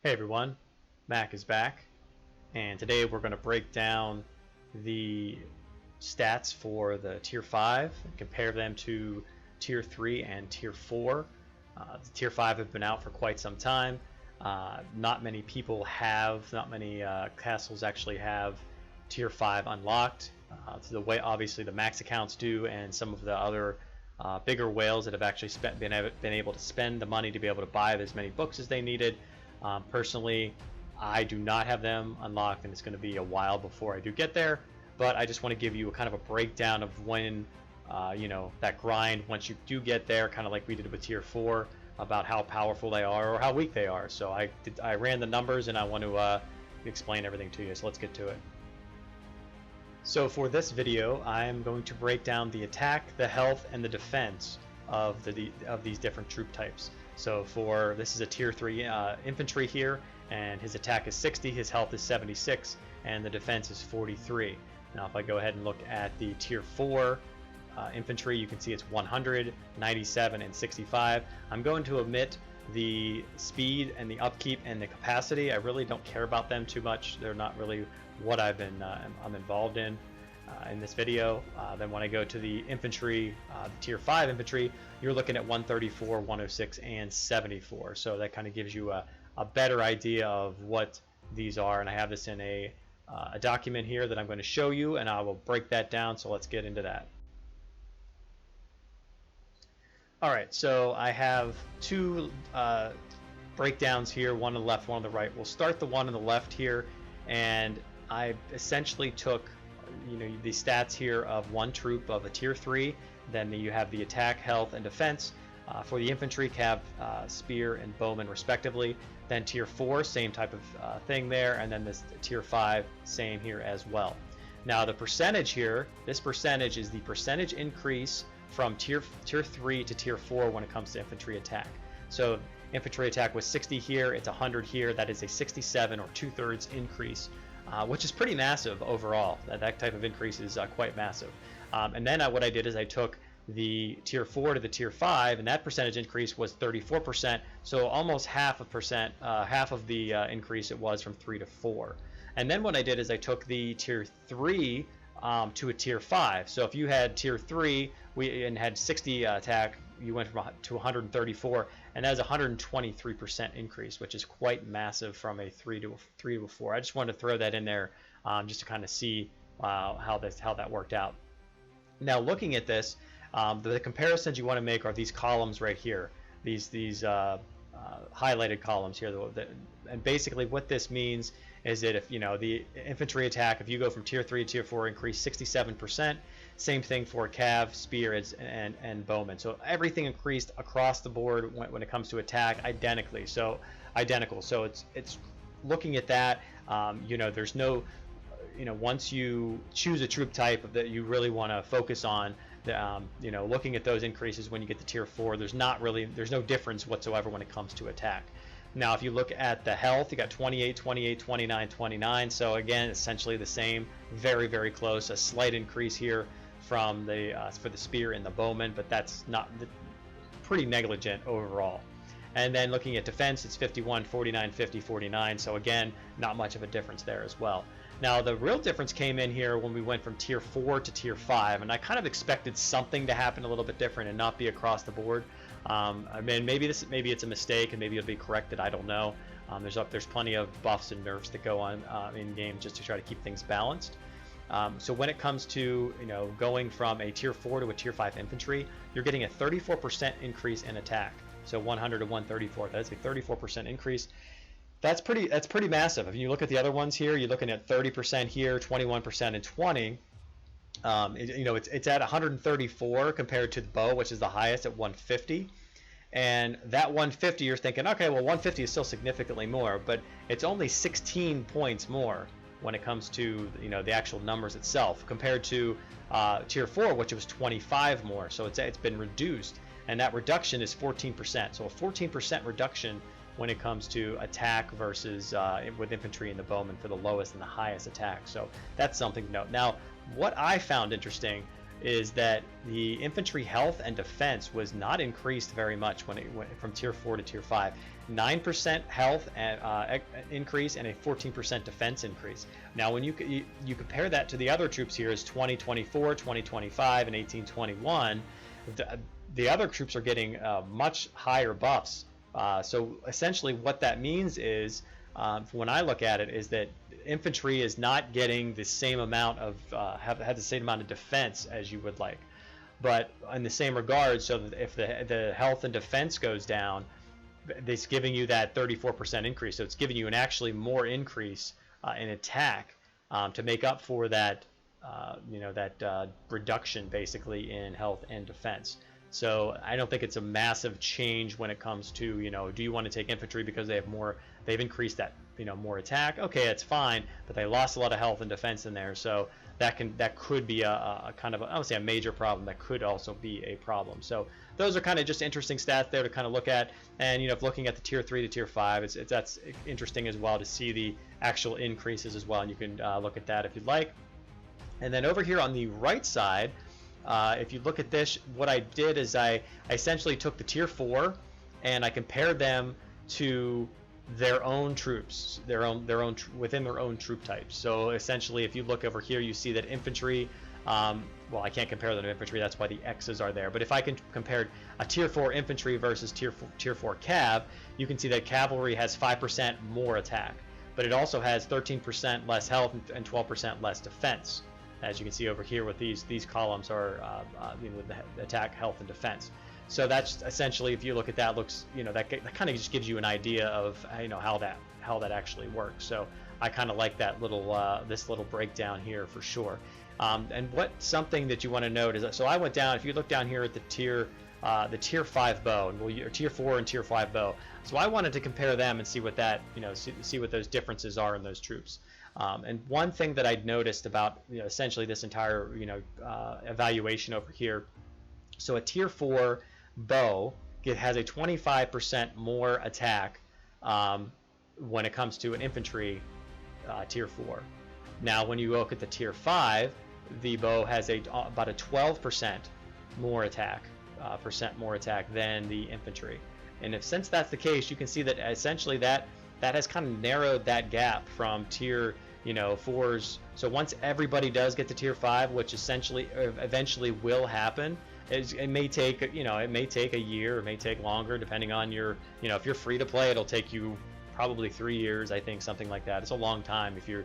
Hey everyone, Mac is back, and today we're going to break down the stats for the Tier 5 and compare them to Tier 3 and Tier 4. The Tier 5 have been out for quite some time. Not many people have, not many castles actually have Tier 5 unlocked. To the way obviously the max accounts do, and some of the other bigger whales that have actually been able to spend the money to be able to buy as many books as they needed. Personally, I do not have them unlocked, and it's going to be a while before I do get there, but I just want to give you a kind of a breakdown of when that grind, once you do get there, kind of like we did with Tier 4, about how powerful they are or how weak they are. So I ran the numbers, and I want to explain everything to you, so let's get to it. So for this video, I'm going to break down the attack, the health, and the defense of these different troop types. So this is a Tier 3 infantry here, and his attack is 60, his health is 76, and the defense is 43. Now if I go ahead and look at the Tier 4 infantry, you can see it's 100, 97, and 65. I'm going to omit the speed and the upkeep and the capacity. I really don't care about them too much. They're not really what I'm involved in this video. Then when I go to the infantry, Tier 5 infantry, you're looking at 134, 106, and 74. So that kind of gives you a better idea of what these are. And I have this in a document here that I'm going to show you, and I will break that down. So let's get into that. All right, so I have two breakdowns here, one on the left, one on the right. We'll start the one on the left here, and I essentially took the stats here of one troop of a Tier 3, then you have the attack, health, and defense. For the infantry, cav, spear, and bowman respectively. Then Tier 4, same type of thing there, and then this Tier 5, same here as well. Now the percentage here, this percentage is the percentage increase from Tier 3 to Tier 4 when it comes to infantry attack. So infantry attack was 60 here, it's 100 here. That is a 67 or 2/3 increase, which is pretty massive overall. That type of increase is quite massive. And then what I did is I took the Tier 4 to the Tier 5, and that percentage increase was 34%. So almost half of the increase it was from 3 to 4. And then what I did is I took the Tier 3 to a Tier 5. So if you had Tier 3 and had 60 attack, you went to 134, and that was a 123% increase, which is quite massive from a 3 to a 4. I just wanted to throw that in there just to kind of see how that worked out. Now looking at this, the comparisons you want to make are these columns right here, these highlighted columns here, and basically what this means is that if the infantry attack, if you go from Tier 3 to Tier 4, increase 67%. Same thing for cav, spear, and bowman. So everything increased across the board when it comes to attack identically. So identical. So it's looking at that. There's no, once you choose a troop type that you really want to focus on, looking at those increases when you get to Tier 4, there's no difference whatsoever when it comes to attack. Now if you look at the health, you got 28, 28, 29, 29. So again, essentially the same, very, very close. A slight increase here from for the spear and the bowman, but that's not pretty negligent overall. And then looking at defense, it's 51, 49, 50, 49. So again, not much of a difference there as well. Now the real difference came in here when we went from Tier 4 to Tier 5, and I kind of expected something to happen a little bit different and not be across the board. I mean, maybe it's a mistake, and maybe it'll be corrected. I don't know. There's plenty of buffs and nerfs that go on in game just to try to keep things balanced. So when it comes to going from a Tier 4 to a Tier 5 infantry, you're getting a 34% increase in attack. So 100 to 134. That's a 34% increase. That's pretty massive. If you look at the other ones here, you're looking at 30% here, 21%, and 20. It's at 134 compared to the bow, which is the highest at 150. And that 150, you're thinking, okay, well 150 is still significantly more, but it's only 16 points more when it comes to the actual numbers itself compared to Tier 4, which was 25 more. So it's been reduced, and that reduction is 14%. So a 14% reduction when it comes to attack versus with infantry and the bowman for the lowest and the highest attack. So that's something to note. Now, what I found interesting is that the infantry health and defense was not increased very much when it went from tier 4 to tier 5. 9% health increase and a 14% defense increase. Now when you compare that to the other troops here is 2024, 2025, and 1821, the other troops are getting much higher buffs. So essentially what that means is, when I look at it, is that infantry is not getting the same amount of have the same amount of defense as you would like. But in the same regard, so that if the health and defense goes down, it's giving you that 34% increase. So it's giving you an actually more increase in attack to make up for that that reduction basically in health and defense. So I don't think it's a massive change when it comes to, do you want to take infantry because they've increased that, more attack? Okay, that's fine, but they lost a lot of health and defense in there, so that could be a kind of, I would say, a major problem. That could also be a problem. So those are kind of just interesting stats there to kind of look at. And if looking at the tier 3 to tier 5, that's interesting as well to see the actual increases as well, and you can look at that if you'd like. And then over here on the right side, if you look at this, what I did is I essentially took the tier 4 and I compared them to their own troops, within their own troop types. So essentially, if you look over here, you see that infantry, well, I can't compare them to infantry, that's why the X's are there. But if I can compare a tier 4 infantry versus tier 4 cav, you can see that cavalry has 5% more attack, but it also has 13% less health and 12% less defense. As you can see over here, with these columns are the attack, health, and defense. So that's essentially, if you look at that, looks that kind of just gives you an idea of how that actually works. So I kind of like that little this little breakdown here for sure. And something that you want to note is that, so I went down. If you look down here at the tier 5 bow, or tier 4 and tier 5 bow. So I wanted to compare them and see what that see what those differences are in those troops. And one thing that I'd noticed about essentially this entire evaluation over here, so a tier 4 bow has a 25% more attack when it comes to an infantry tier 4. Now when you look at the tier 5, the bow has about a 12% more attack than the infantry. And since that's the case, you can see that essentially that has kind of narrowed that gap from tier 4s. So once everybody does get to tier 5, which essentially eventually will happen, it may take a year, it may take longer, depending on your if you're free to play, it'll take you probably 3 years, I think, something like that. It's a long time if you're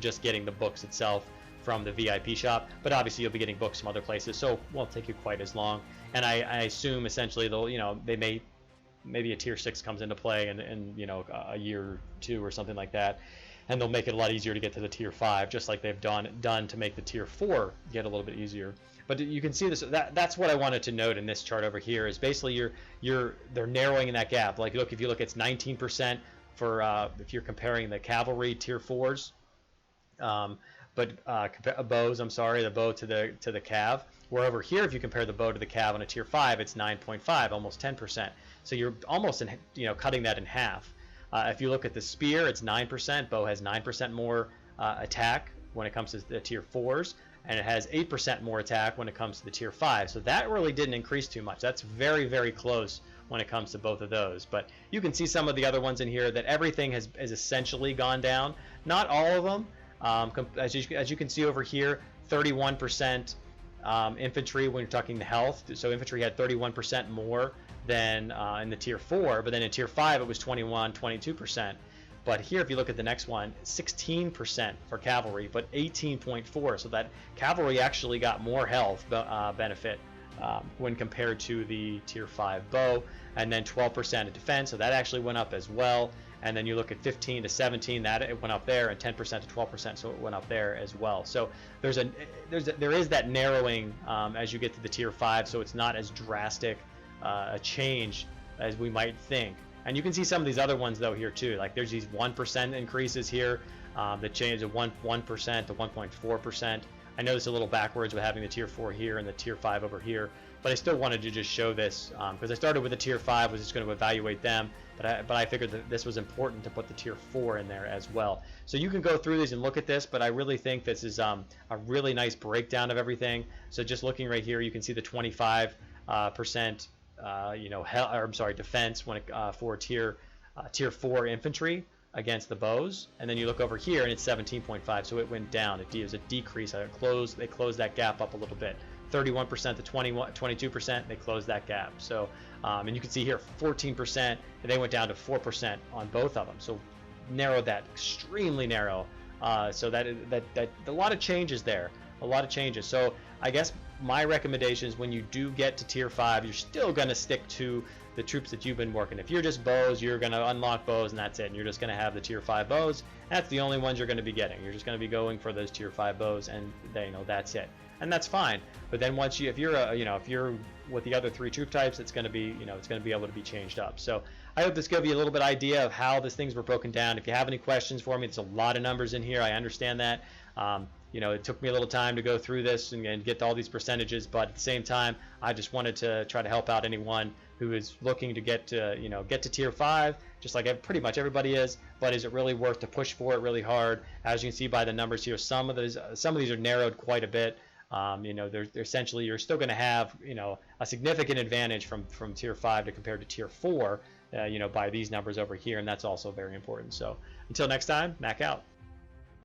just getting the books itself from the VIP shop, but obviously you'll be getting books from other places, so it won't take you quite as long. And I assume essentially they'll maybe a tier 6 comes into play in a year or two or something like that, and they'll make it a lot easier to get to the tier 5, just like they've done to make the tier 4 get a little bit easier. But you can see this. That's what I wanted to note in this chart over here, is basically they're narrowing in that gap. Like if you look, it's 19% for if you're comparing the cavalry tier 4s, bows. I'm sorry, the bow to the cav. Where over here, if you compare the bow to the cav on a tier 5, it's 9.5, almost 10%. So you're almost cutting that in half. If you look at the spear, it's 9%. Bow has 9% more attack when it comes to the tier 4s, and it has 8% more attack when it comes to the tier 5. So that really didn't increase too much. That's very, very close when it comes to both of those. But you can see some of the other ones in here that everything has essentially gone down. Not all of them. As you can see over here, 31% infantry when you're talking the health. So infantry had 31% more than in the tier 4, but then in tier 5 it was 22%. But here, if you look at the next one, 16% for cavalry, but 18.4. So that cavalry actually got more health benefit when compared to the tier 5 bow, and then 12% of defense. So that actually went up as well. And then you look at 15 to 17, that it went up there, and 10% to 12%, so it went up there as well. So there is that narrowing as you get to the tier 5, so it's not as drastic a change as we might think. And you can see some of these other ones though here too. Like there's these 1% increases here, the change of 1% to 1.4%. I know it's a little backwards with having the tier 4 here and the tier 5 over here, but I still wanted to just show this because I started with a tier 5, was just going to evaluate them, but I figured that this was important to put the tier 4 in there as well. So you can go through these and look at this, but I really think this is a really nice breakdown of everything. So just looking right here, you can see the 25% defense when for tier 4 infantry against the bows, and then you look over here and it's 17.5, so it went down. It was a decrease. They closed that gap up a little bit. 31% to 22%, they closed that gap. So and you can see here 14%, and they went down to 4% on both of them. So narrowed that extremely narrow. So that a lot of changes there, a lot of changes. So I guess my recommendation is when you do get to tier 5, you're still going to stick to the troops that you've been working. If you're just bows, you're going to unlock bows and that's it, and you're just going to have the tier 5 bows. That's the only ones you're going to be getting. You're just going to be going for those tier 5 bows, and that's it, and that's fine. But then once if you're with the other 3 troop types, it's going to be it's going to be able to be changed up. So I hope this gave you a little bit idea of how these things were broken down. If you have any questions for me, there's a lot of numbers in here. I understand that. It took me a little time to go through this and get to all these percentages, but at the same time, I just wanted to try to help out anyone who is looking to get to tier 5, just like pretty much everybody is. But is it really worth to push for it really hard? As you can see by the numbers here, some of these are narrowed quite a bit. They're essentially, you're still going to have a significant advantage from tier 5 to compared to tier 4. By these numbers over here, and that's also very important. So until next time, Mac out.